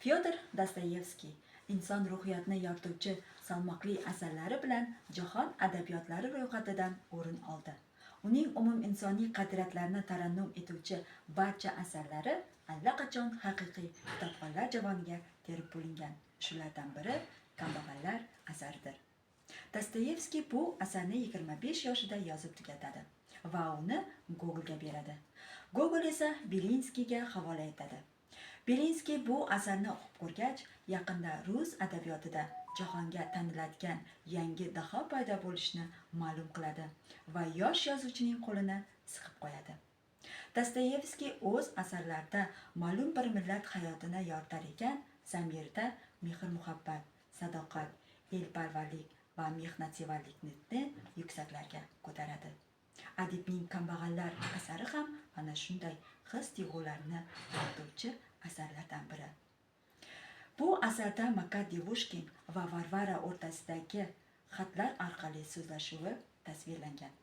Fyodor Dostoyevskiy inson ruhiyatini yorituvchi salmoqli asarlari bilan jahon adabiyotlari ro'yxatidan o'rin oldi. Uning umuminsoniy qadriyatlarni tarannum etuvchi barcha asarlari allaqachon haqiqiy kitobxonlar javoniga terib bo'lingan. Shulardan biri Kambag'allar asaridir. Dostoyevskiy bu asarni 25 yoshida yozib tugatadi va uni Gogolga beradi. Gogol esa Belinskiyga havola etadi. Belinskiy bu asarni o'qib ko'rgach, yaqinda rus adabiyotida jahonga taniladigan yangi daho paydo bo'lishini ma'lum qiladi va yosh yozuvchining qo'lini siqib qo'yadi. Dostoyevskiy o'z asarlarida ma'lum bir millat hayotini yoritar ekan, zamirda mehr-muhabbat, sadoqat, elparvarlik va mehnatsevarlikni yuksaklarga ko'taradi. Adibning Kambag'allar asari ham ana shunday his-tuyg'ularni yorituvchi asarlardan biri. Bu asarda Makar Devushkin va Varvara o'rtasidagi xatlar orqali so'zlashuvi tasvirlangan.